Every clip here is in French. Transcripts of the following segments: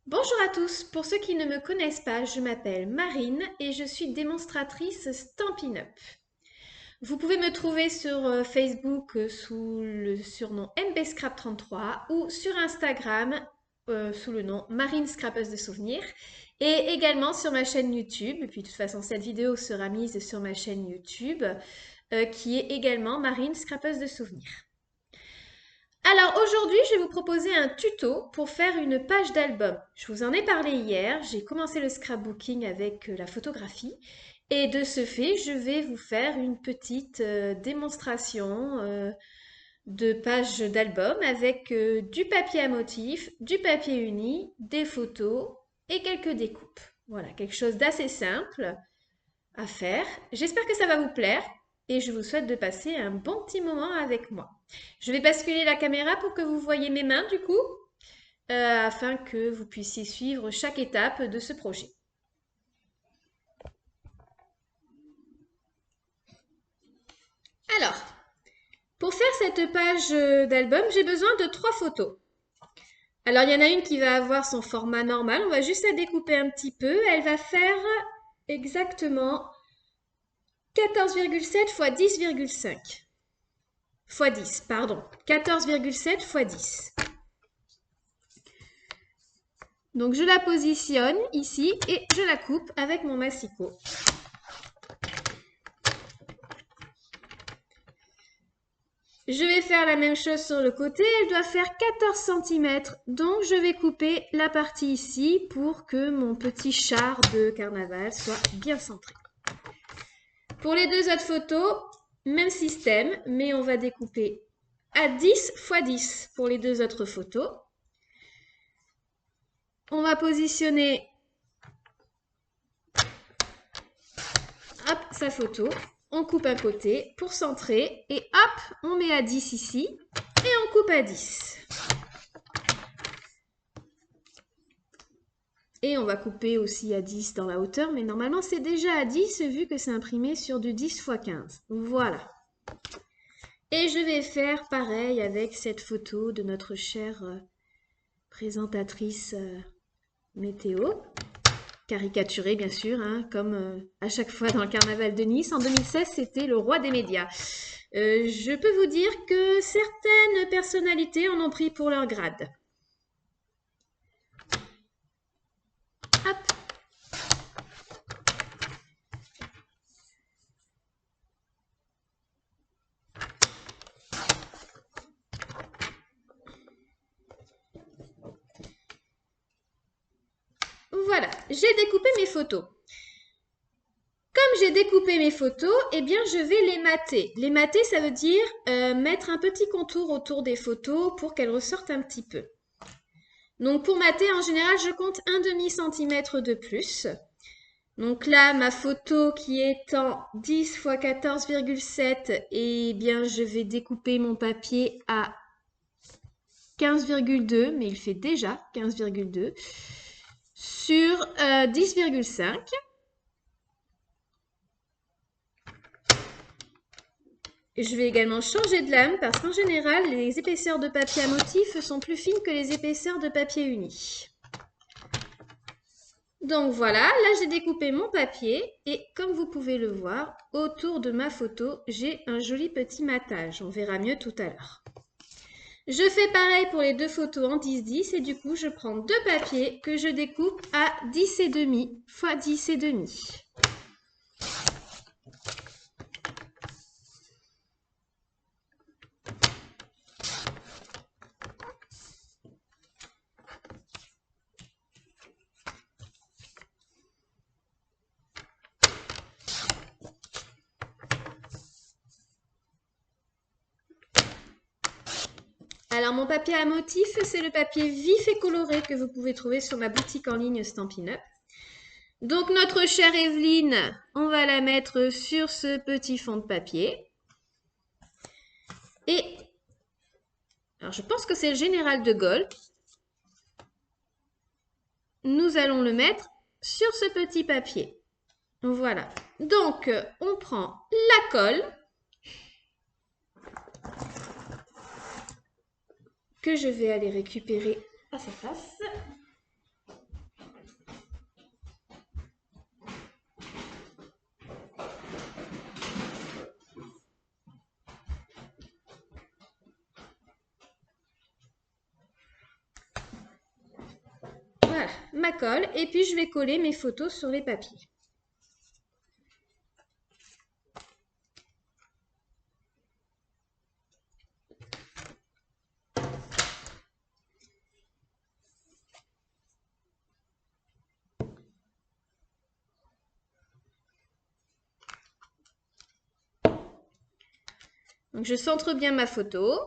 Bonjour à tous, pour ceux qui ne me connaissent pas, je m'appelle Marine et je suis démonstratrice Stampin' Up. Vous pouvez me trouver sur Facebook sous le surnom MBScrap33 ou sur Instagram sous le nom Marine Scrapeuse de Souvenirs et également sur ma chaîne YouTube. Et puis de toute façon, cette vidéo sera mise sur ma chaîne YouTube qui est également Marine Scrapeuse de Souvenirs. Alors aujourd'hui, je vais vous proposer un tuto pour faire une page d'album. Je vous en ai parlé hier, j'ai commencé le scrapbooking avec la photographie et de ce fait, je vais vous faire une petite démonstration de page d'album avec du papier à motif, du papier uni, des photos et quelques découpes. Voilà, quelque chose d'assez simple à faire. J'espère que ça va vous plaire et je vous souhaite de passer un bon petit moment avec moi. Je vais basculer la caméra pour que vous voyez mes mains du coup, afin que vous puissiez suivre chaque étape de ce projet. Alors, pour faire cette page d'album, j'ai besoin de 3 photos. Alors, il y en a une qui va avoir son format normal, on va juste la découper un petit peu. Elle va faire exactement 14,7 x 10,5. X 10, pardon. 14,7 x 10. Donc je la positionne ici et je la coupe avec mon massicot. Je vais faire la même chose sur le côté, elle doit faire 14 cm, donc je vais couper la partie ici pour que mon petit char de carnaval soit bien centré. Pour les deux autres photos, même système, mais on va découper à 10 x 10 pour les deux autres photos. On va positionner hop, sa photo, on coupe un côté pour centrer et hop, on met à 10 ici et on coupe à 10. Et on va couper aussi à 10 dans la hauteur, mais normalement c'est déjà à 10 vu que c'est imprimé sur du 10 x 15. Voilà. Et je vais faire pareil avec cette photo de notre chère présentatrice météo. Caricaturée bien sûr, hein, comme à chaque fois dans le carnaval de Nice. En 2016, c'était le roi des médias. Je peux vous dire que certaines personnalités en ont pris pour leur grade. Hop. Voilà, j'ai découpé mes photos. Comme j'ai découpé mes photos, eh bien je vais les mater. Les mater, ça veut dire mettre un petit contour autour des photos pour qu'elles ressortent un petit peu. Donc pour mater, en général, je compte un demi-centimètre de plus. Donc là, ma photo qui est en 10 x 14,7, eh bien je vais découper mon papier à 15,2, mais il fait déjà 15,2, sur 10,5. Je vais également changer de lame parce qu'en général, les épaisseurs de papier à motif sont plus fines que les épaisseurs de papier uni. Donc voilà, là j'ai découpé mon papier et comme vous pouvez le voir, autour de ma photo, j'ai un joli petit matage. On verra mieux tout à l'heure. Je fais pareil pour les deux photos en 10-10 et du coup, je prends deux papiers que je découpe à 10,5 x 10,5. Alors mon papier à motif, c'est le papier vif et coloré que vous pouvez trouver sur ma boutique en ligne Stampin' Up. Donc notre chère Evelyne, on va la mettre sur ce petit fond de papier. Et alors je pense que c'est le général de Gaulle. Nous allons le mettre sur ce petit papier. Voilà. Donc on prend la colle que je vais aller récupérer à sa place. ma colle et puis je vais coller mes photos sur les papiers. Donc je centre bien ma photo.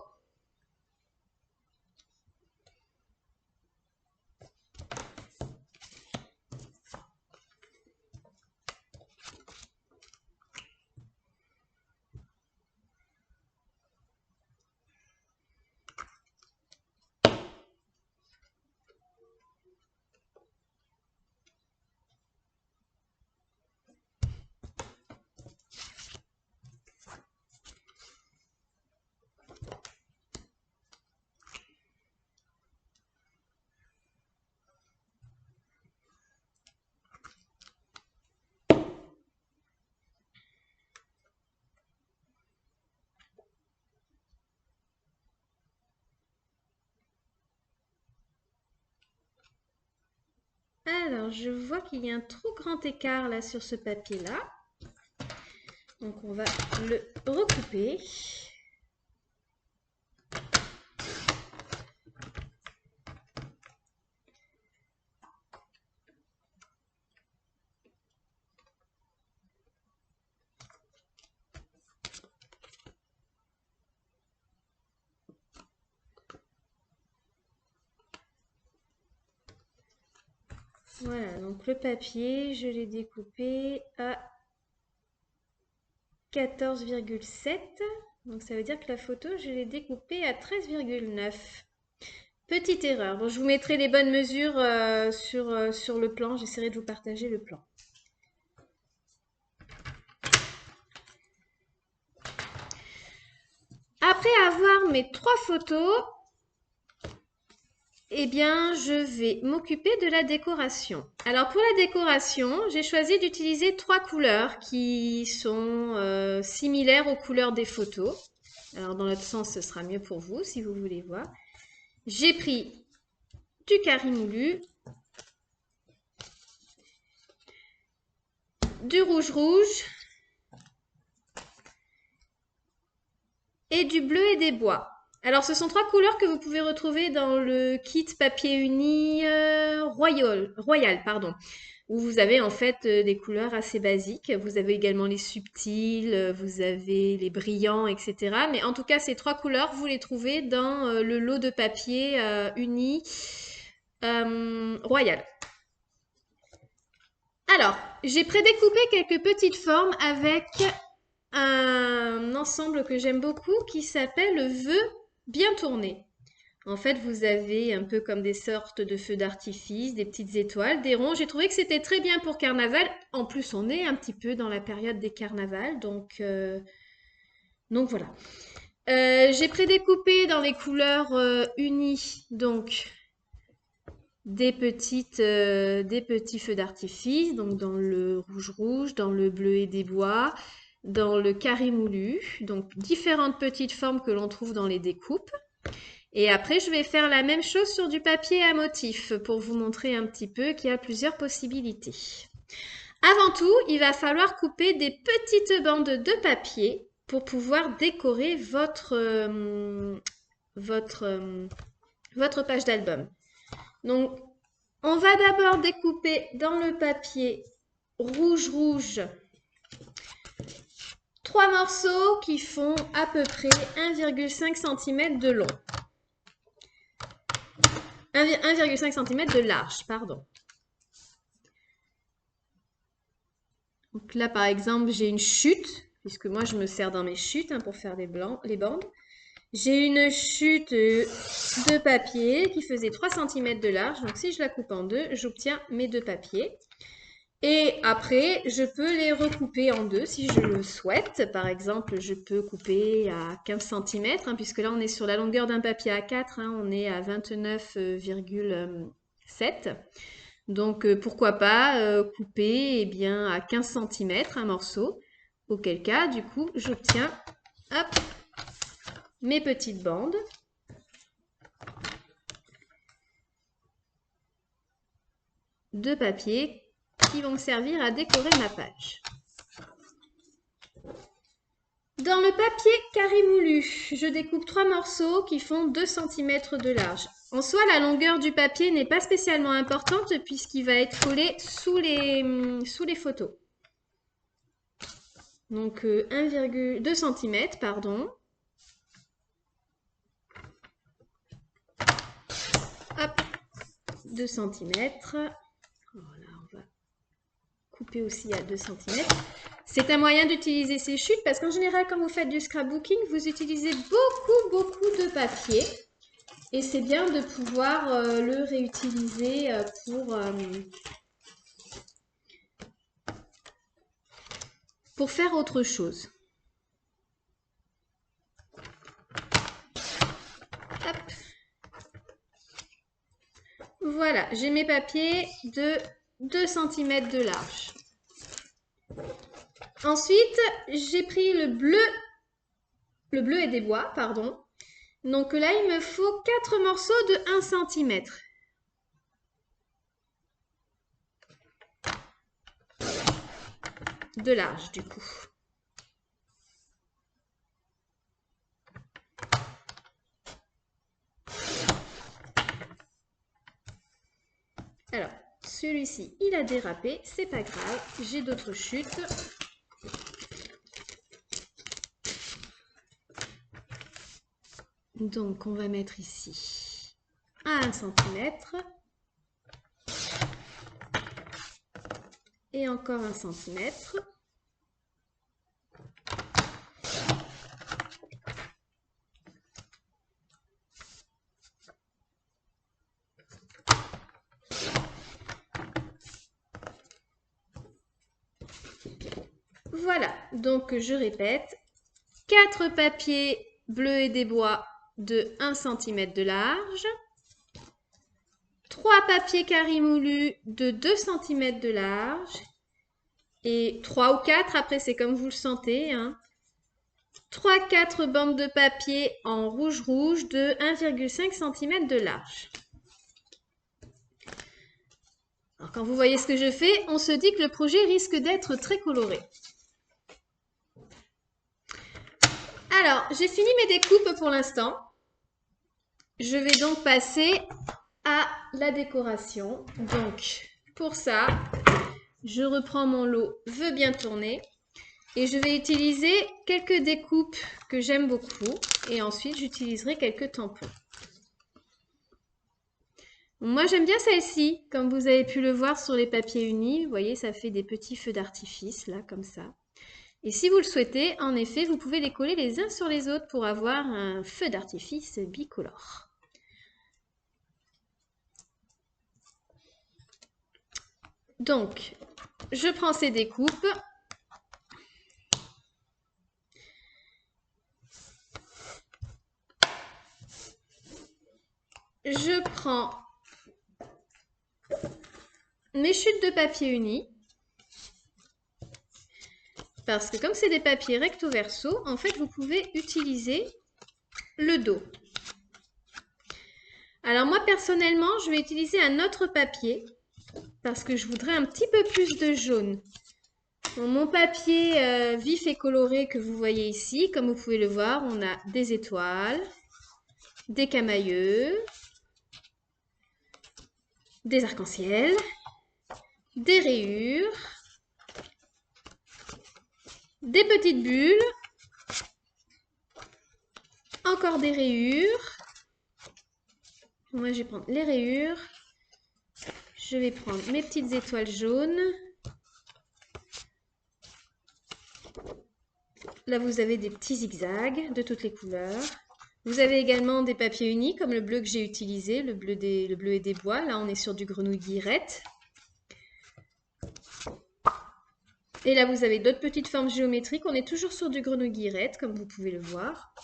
Alors, je vois qu'il y a un trop grand écart là sur ce papier-là. Donc, on va le recouper. Voilà, donc le papier, je l'ai découpé à 14,7. Donc ça veut dire que la photo, je l'ai découpée à 13,9. Petite erreur. Bon, je vous mettrai les bonnes mesures sur le plan. J'essaierai de vous partager le plan. Après avoir mes 3 photos, eh bien, je vais m'occuper de la décoration. Alors, pour la décoration, j'ai choisi d'utiliser 3 couleurs qui sont similaires aux couleurs des photos. Alors, dans l'autre sens, ce sera mieux pour vous, si vous voulez voir. J'ai pris du carré moulu, du rouge rouge et du bleu et des bois. Alors, ce sont 3 couleurs que vous pouvez retrouver dans le kit papier uni Royal, pardon, où vous avez en fait des couleurs assez basiques. Vous avez également les subtils, vous avez les brillants, etc. Mais en tout cas, ces 3 couleurs, vous les trouvez dans le lot de papier uni Royal. Alors, j'ai prédécoupé quelques petites formes avec un ensemble que j'aime beaucoup qui s'appelle le vœu bien tourné. En fait, vous avez un peu comme des sortes de feux d'artifice, des petites étoiles, des ronds. J'ai trouvé que c'était très bien pour carnaval. En plus, on est un petit peu dans la période des carnavals, donc voilà. J'ai prédécoupé dans les couleurs unies, donc des petits feux d'artifice, donc dans le rouge rouge, dans le bleu et des bois, dans le carré moulu, donc différentes petites formes que l'on trouve dans les découpes. Et après, je vais faire la même chose sur du papier à motif pour vous montrer un petit peu qu'il y a plusieurs possibilités. Avant tout, il va falloir couper des petites bandes de papier pour pouvoir décorer votre page d'album. Donc, on va d'abord découper dans le papier rouge 3 morceaux qui font à peu près 1,5 cm de long. 1,5 cm de large, pardon. Donc là, par exemple, j'ai une chute, puisque moi, je me sers dans mes chutes pour faire les bandes. J'ai une chute de papier qui faisait 3 cm de large. Donc, si je la coupe en deux, j'obtiens mes 2 papiers. Et après, je peux les recouper en deux si je le souhaite. Par exemple, je peux couper à 15 cm, puisque là, on est sur la longueur d'un papier A4. On est à 29,7. Donc, pourquoi pas couper à 15 cm un morceau. Auquel cas, du coup, j'obtiens mes petites bandes. de papier qui vont me servir à décorer ma page. Dans le papier carré moulu, je découpe 3 morceaux qui font 2 cm de large. En soi, la longueur du papier n'est pas spécialement importante puisqu'il va être collé sous les photos. Donc 2 cm, pardon. Hop, 2 cm. Voilà, on va couper aussi à 2 cm. C'est un moyen d'utiliser ces chutes parce qu'en général, quand vous faites du scrapbooking, vous utilisez beaucoup de papier. Et c'est bien de pouvoir le réutiliser pour faire autre chose. Hop. Voilà, j'ai mes papiers de 2 cm de large. Ensuite, j'ai pris le bleu et des bois, pardon. Donc là, il me faut 4 morceaux de 1 cm. De large, du coup. Alors, celui-ci, il a dérapé, c'est pas grave, j'ai d'autres chutes. Donc, on va mettre ici à 1 cm. Et encore 1 cm. Voilà, donc je répète, 4 papiers bleus et des bois de 1 cm de large, 3 papiers carrés moulus de 2 cm de large, et 3 ou 4, après c'est comme vous le sentez, hein. 3-4 bandes de papier en rouge de 1,5 cm de large. Alors quand vous voyez ce que je fais, on se dit que le projet risque d'être très coloré. Alors, j'ai fini mes découpes pour l'instant. Je vais donc passer à la décoration. Donc, pour ça, je reprends mon lot veut bien tourner et je vais utiliser quelques découpes que j'aime beaucoup et ensuite j'utiliserai quelques tampons. Moi, j'aime bien celle-ci, comme vous avez pu le voir sur les papiers unis. Vous voyez, ça fait des petits feux d'artifice, là, comme ça. Et si vous le souhaitez, en effet, vous pouvez les coller les uns sur les autres pour avoir un feu d'artifice bicolore. Donc, je prends ces découpes. Je prends mes chutes de papier uni. Parce que comme c'est des papiers recto verso, en fait, vous pouvez utiliser le dos. Alors moi, personnellement, je vais utiliser un autre papier parce que je voudrais un petit peu plus de jaune. Bon, mon papier vif et coloré que vous voyez ici, comme vous pouvez le voir, on a des étoiles, des camaïeux, des arcs-en-ciel, des rayures, des petites bulles, encore des rayures. Moi, je vais prendre les rayures. Je vais prendre mes petites étoiles jaunes. Là, vous avez des petits zigzags de toutes les couleurs. Vous avez également des papiers unis, comme le bleu que j'ai utilisé, le bleu et des bois. Là, on est sur du grenouille guillerette. Et là, vous avez d'autres petites formes géométriques. On est toujours sur du grenouille guillerette, comme vous pouvez le voir.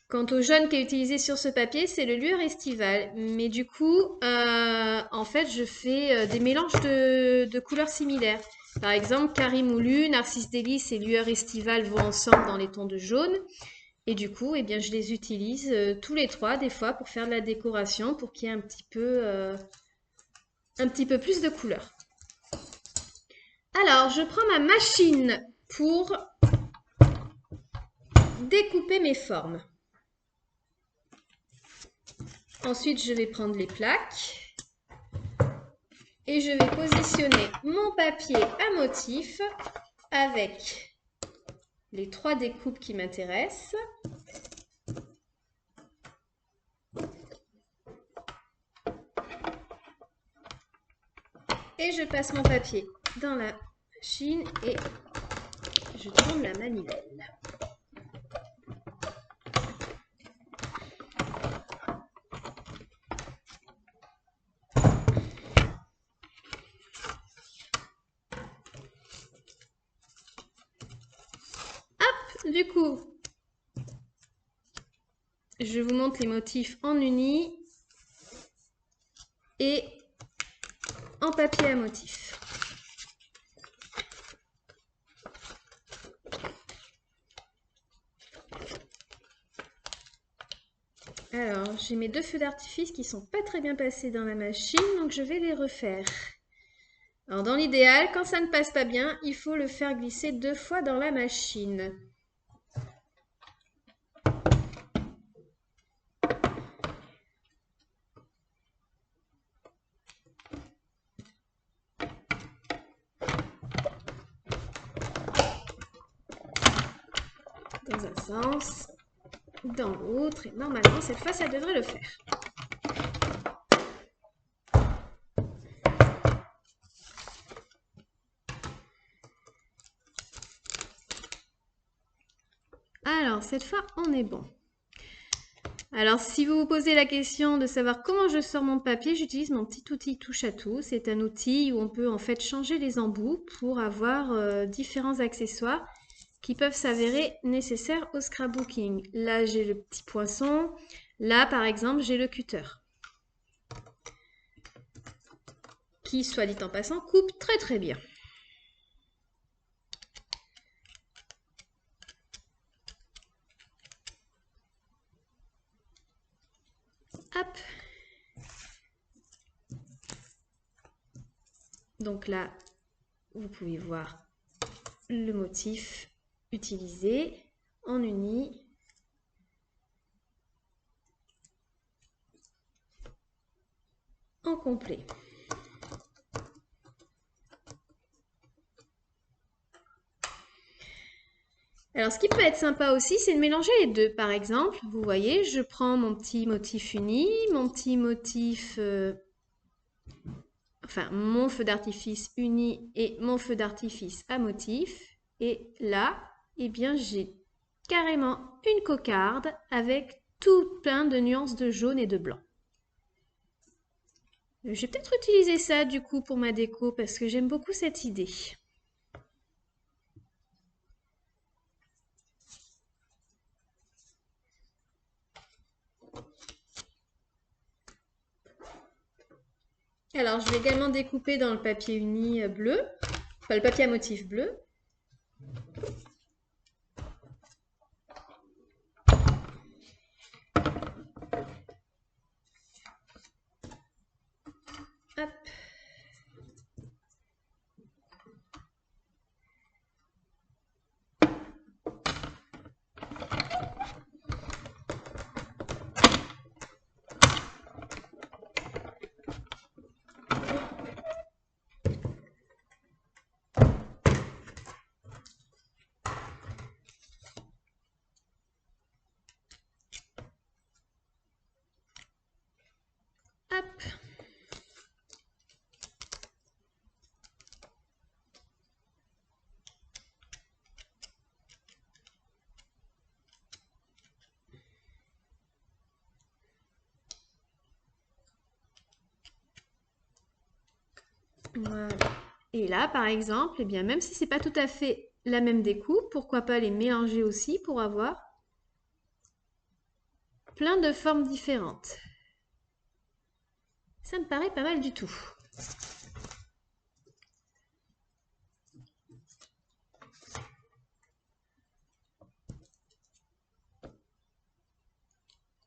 Quant au jaune qui est utilisé sur ce papier, c'est le lueur estival. Mais du coup, en fait, je fais des mélanges de couleurs similaires. Par exemple, Carré moulu, Narcisse délice et lueur estival vont ensemble dans les tons de jaune. Et du coup, eh bien, je les utilise tous les trois, des fois, pour faire de la décoration, pour qu'il y ait un petit peu un petit peu plus de couleur. Alors, je prends ma machine pour découper mes formes. Ensuite, je vais prendre les plaques et je vais positionner mon papier à motif avec les 3 découpes qui m'intéressent. Et je passe mon papier dans la machine et je tourne la manivelle. Hop, du coup, je vous montre les motifs en uni et en papier à motif. Alors, j'ai mes 2 feux d'artifice qui sont pas très bien passés dans la machine, donc je vais les refaire. Alors, dans l'idéal, quand ça ne passe pas bien, il faut le faire glisser 2 fois dans la machine. Dans un sens, dans l'autre, et normalement, cette fois, ça devrait le faire. Alors, cette fois, on est bon. Alors, si vous vous posez la question de savoir comment je sors mon papier, j'utilise mon petit outil touche à tout. C'est un outil où on peut en fait changer les embouts pour avoir différents accessoires qui peuvent s'avérer nécessaires au scrapbooking. Là, j'ai le petit poinçon. Là, par exemple, j'ai le cutter. Qui, soit dit en passant, coupe très très bien. Hop. Donc là, vous pouvez voir le motif utilisé en uni. En complet. Alors, ce qui peut être sympa aussi, c'est de mélanger les deux. Par exemple, vous voyez, je prends mon petit motif uni, mon petit motif, enfin, mon feu d'artifice uni et mon feu d'artifice à motif. Et là, eh bien, j'ai carrément une cocarde avec tout plein de nuances de jaune et de blanc. Je vais peut-être utiliser ça, du coup, pour ma déco, parce que j'aime beaucoup cette idée. Alors, je vais également découper dans le papier uni bleu, enfin le papier à motif bleu. Hop. Hop. Voilà. Et là, par exemple, eh bien, même si c'est pas tout à fait la même découpe, pourquoi pas les mélanger aussi pour avoir plein de formes différentes. Ça me paraît pas mal du tout.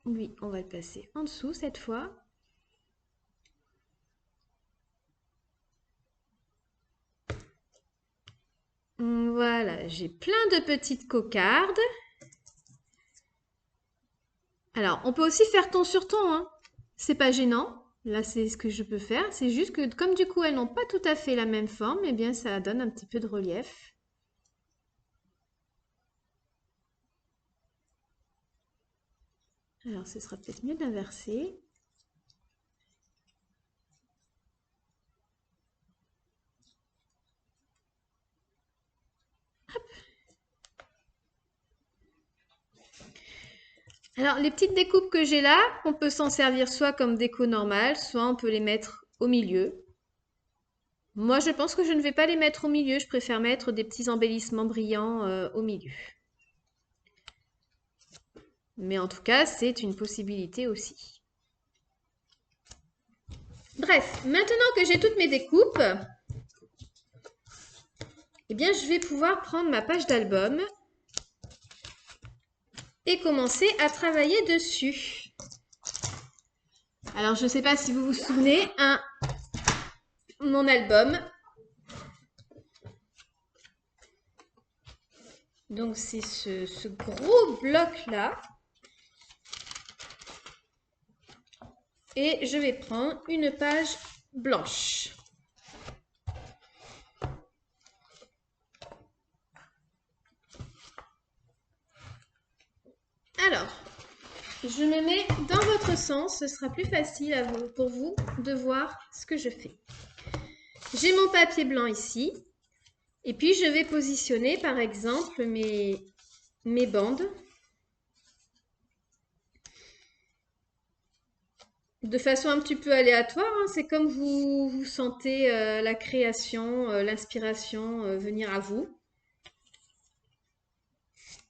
Oui, on va le passer en dessous cette fois. Voilà, j'ai plein de petites cocardes. Alors, on peut aussi faire ton sur ton, hein. C'est pas gênant. Là, c'est ce que je peux faire. C'est juste que comme du coup, elles n'ont pas tout à fait la même forme, eh bien, ça donne un petit peu de relief. Alors, ce sera peut-être mieux d'inverser. Alors, les petites découpes que j'ai là, on peut s'en servir soit comme déco normale, soit on peut les mettre au milieu. Moi, je pense que je ne vais pas les mettre au milieu. Je préfère mettre des petits embellissements brillants au milieu. Mais en tout cas, c'est une possibilité aussi. Bref, maintenant que j'ai toutes mes découpes, eh bien, je vais pouvoir prendre ma page d'album et commencer à travailler dessus. Alors, je ne sais pas si vous vous souvenez, mon album. Donc, c'est ce gros bloc-là. Et je vais prendre une page blanche. Alors, je me mets dans votre sens, ce sera plus facile pour vous de voir ce que je fais. J'ai mon papier blanc ici, et puis je vais positionner par exemple mes bandes de façon un petit peu aléatoire, hein. C'est comme vous sentez la création, l'inspiration venir à vous.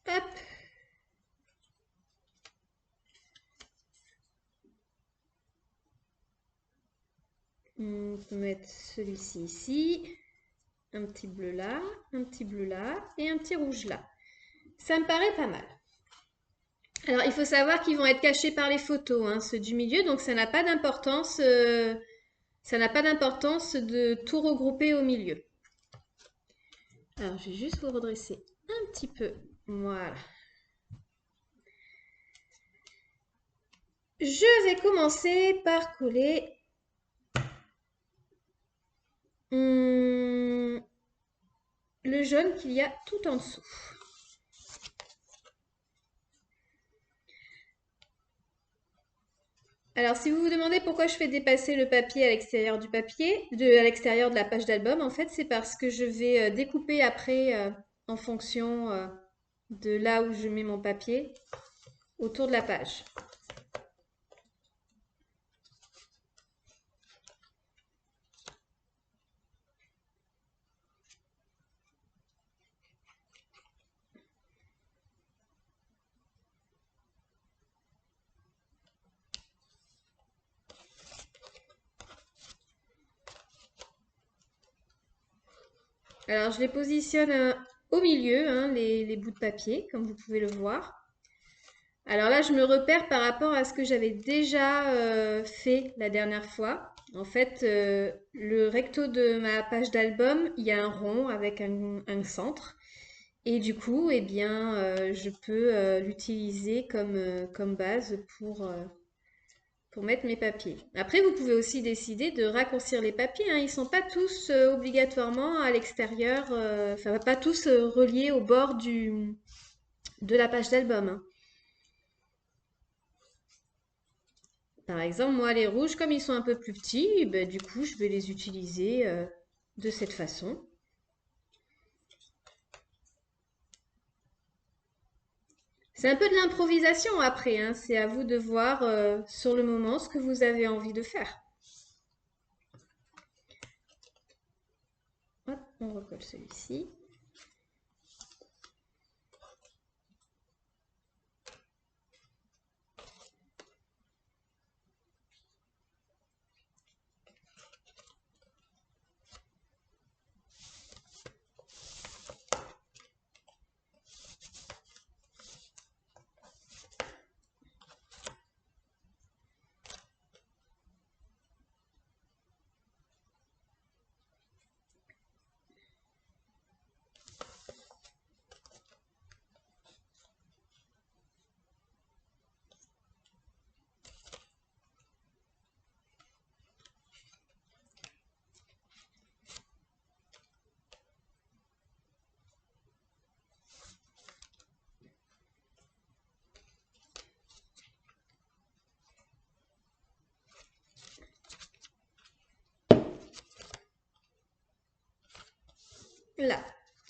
Hop. On peut mettre celui-ci ici, un petit bleu là, un petit bleu là et un petit rouge là. Ça me paraît pas mal. Alors, il faut savoir qu'ils vont être cachés par les photos, hein, ceux du milieu, donc ça n'a pas d'importance. Ça n'a pas d'importance de tout regrouper au milieu. Alors, je vais juste vous redresser un petit peu. Voilà. Je vais commencer par coller le jaune qu'il y a tout en dessous. Alors, si vous vous demandez pourquoi je fais dépasser le papier à l'extérieur du papier, à l'extérieur de la page d'album, en fait, c'est parce que je vais découper après en fonction de là où je mets mon papier autour de la page. Alors, je les positionne au milieu, hein, les bouts de papier, comme vous pouvez le voir. Alors là, je me repère par rapport à ce que j'avais déjà fait la dernière fois. En fait, le recto de ma page d'album, il y a un rond avec un centre. Et du coup, eh bien, je peux l'utiliser comme base pour mettre mes papiers. Après, vous pouvez aussi décider de raccourcir les papiers, hein. Ils ne sont pas tous obligatoirement à l'extérieur, enfin pas tous reliés au bord de la page d'album, hein. Par exemple, moi, les rouges, comme ils sont un peu plus petits, ben, du coup, je vais les utiliser de cette façon. C'est un peu de l'improvisation après, hein. C'est à vous de voir sur le moment ce que vous avez envie de faire. Hop, on recolle celui-ci. là.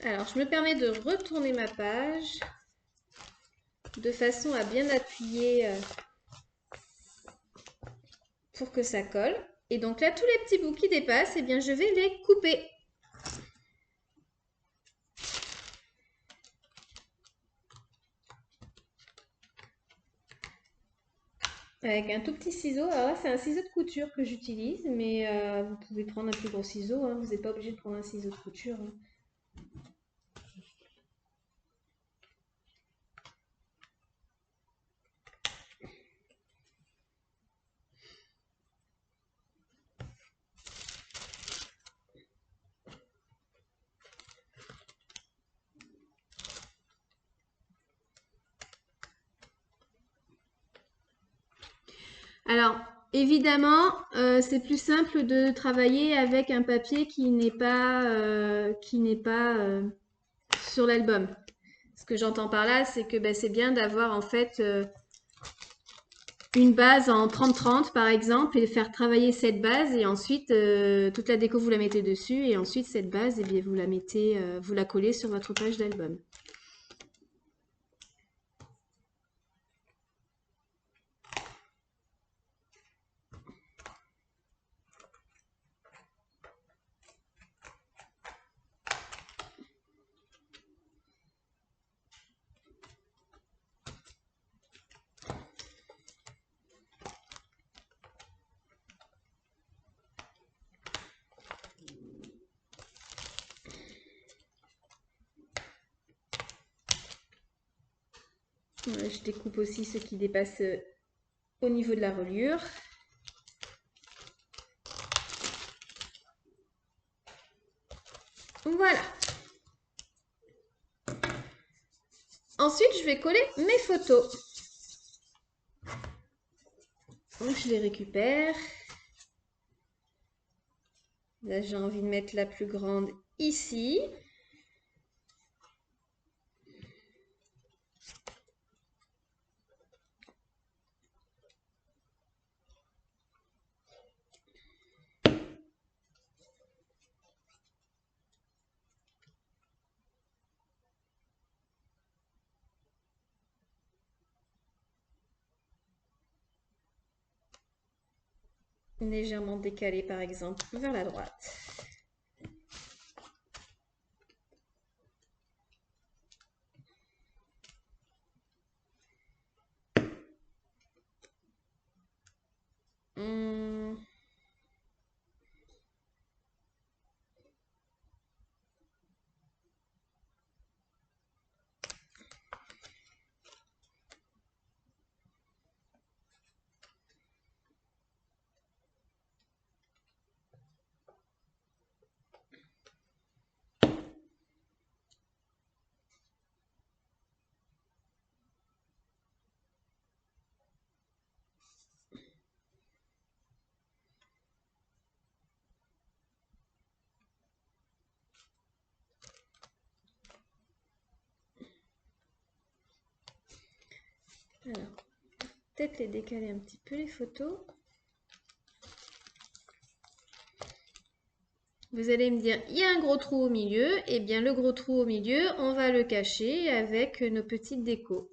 Alors, je me permets de retourner ma page de façon à bien appuyer pour que ça colle. Et donc là, tous les petits bouts qui dépassent, eh bien, je vais les couper. Avec un tout petit ciseau. Alors là, c'est un ciseau de couture que j'utilise, mais vous pouvez prendre un plus gros ciseau, hein. Vous n'êtes pas obligé de prendre un ciseau de couture, hein. Alors, évidemment, c'est plus simple de travailler avec un papier qui n'est pas sur l'album. Ce que j'entends par là, c'est que ben, c'est bien d'avoir en fait une base en 30-30 par exemple et faire travailler cette base et ensuite toute la déco vous la mettez dessus et ensuite cette base, eh bien, vous la mettez, vous la collez sur votre page d'album. Voilà, je découpe aussi ce qui dépasse au niveau de la reliure. Voilà. Ensuite, je vais coller mes photos. Donc, je les récupère. Là, j'ai envie de mettre la plus grande ici. Légèrement décalée, par exemple, vers la droite. Alors, peut-être les décaler un petit peu les photos. Vous allez me dire, il y a un gros trou au milieu. Eh bien, le gros trou au milieu, on va le cacher avec nos petites décos.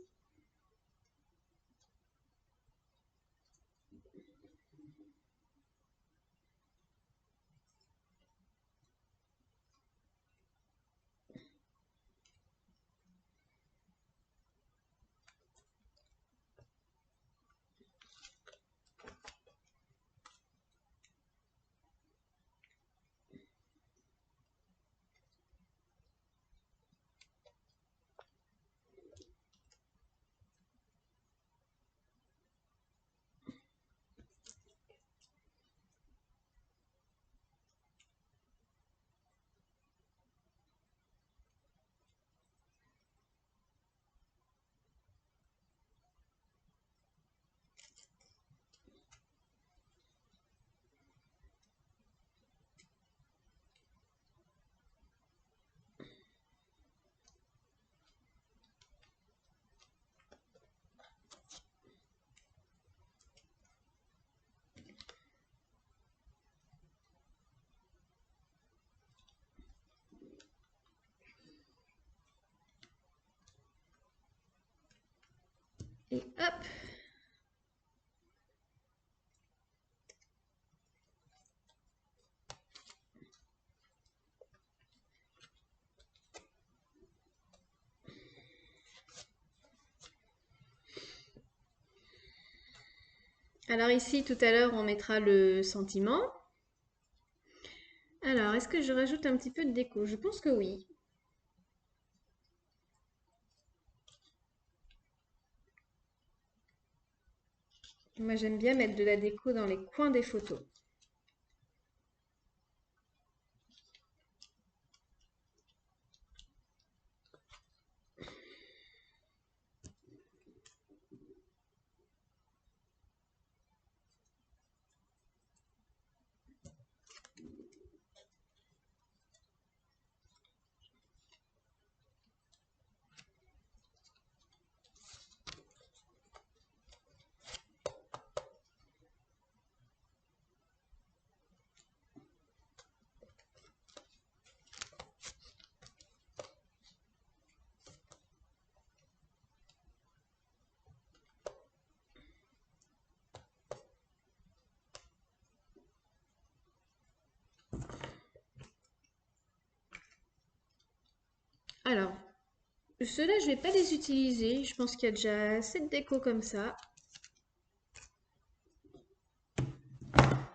Et hop. Alors ici, tout à l'heure, on mettra le sentiment. Alors, est-ce que je rajoute un petit peu de déco? Je pense que oui. Moi, j'aime bien mettre de la déco dans les coins des photos. Alors, ceux-là, je vais pas les utiliser. Je pense qu'il y a déjà assez de déco comme ça.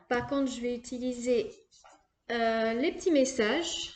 Par contre, je vais utiliser les petits messages.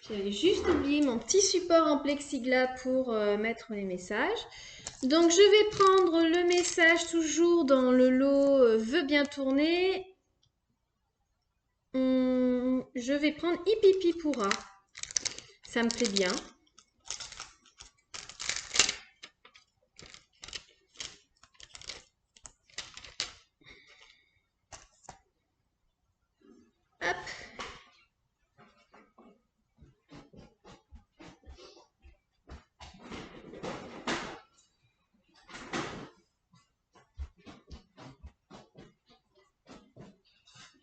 J'avais juste oublié mon petit support en plexiglas pour mettre les messages. Donc, je vais prendre le message toujours dans le lot veut bien tourner. Je vais prendre Hipipi pourra. Ça me plaît bien. Hop.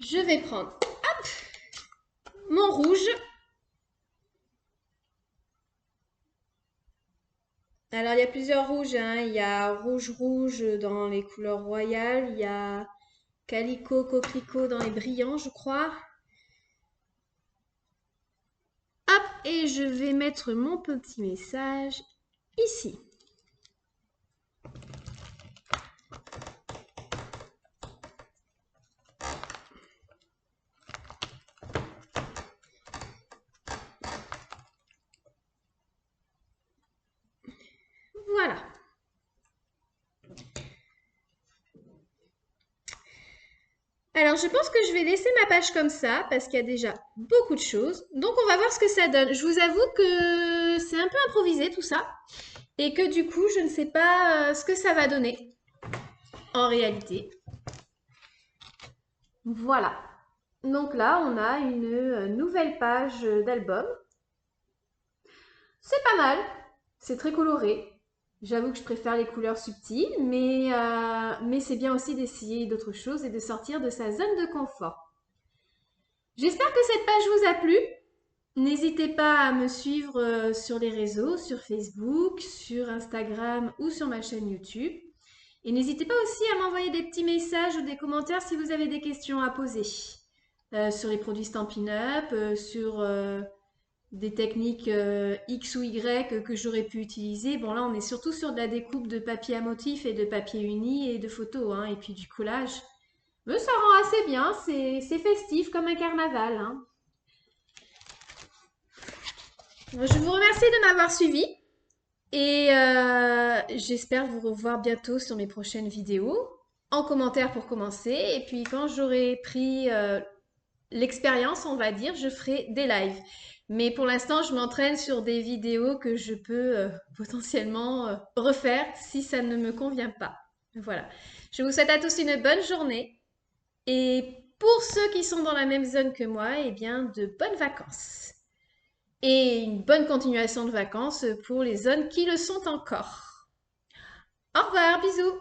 Je vais prendre hop, mon rouge. Alors, il y a plusieurs rouges, hein. Il y a rouge dans les couleurs royales. Il y a calico, coquelicot dans les brillants, je crois. Hop, et je vais mettre mon petit message ici. Voilà. Alors, je pense que je vais laisser ma page comme ça parce qu'il y a déjà beaucoup de choses. Donc, on va voir ce que ça donne. Je vous avoue que c'est un peu improvisé tout ça et que du coup, je ne sais pas ce que ça va donner en réalité. Voilà. Donc là, on a une nouvelle page d'album. C'est pas mal. C'est très coloré. J'avoue que je préfère les couleurs subtiles, mais c'est bien aussi d'essayer d'autres choses et de sortir de sa zone de confort. J'espère que cette page vous a plu. N'hésitez pas à me suivre sur les réseaux, sur Facebook, sur Instagram ou sur ma chaîne YouTube. Et n'hésitez pas aussi à m'envoyer des petits messages ou des commentaires si vous avez des questions à poser sur les produits Stampin' Up, sur des techniques X ou Y que j'aurais pu utiliser. Bon, là, on est surtout sur de la découpe de papier à motif et de papier uni et de photos, hein, et puis du collage. Mais ça rend assez bien, c'est festif comme un carnaval, hein. Je vous remercie de m'avoir suivi et j'espère vous revoir bientôt sur mes prochaines vidéos, en commentaire pour commencer. Et puis quand j'aurai pris l'expérience, on va dire, je ferai des lives. Mais pour l'instant, je m'entraîne sur des vidéos que je peux potentiellement refaire si ça ne me convient pas. Voilà. Je vous souhaite à tous une bonne journée. Et pour ceux qui sont dans la même zone que moi, eh bien, de bonnes vacances. Et une bonne continuation de vacances pour les zones qui le sont encore. Au revoir, bisous!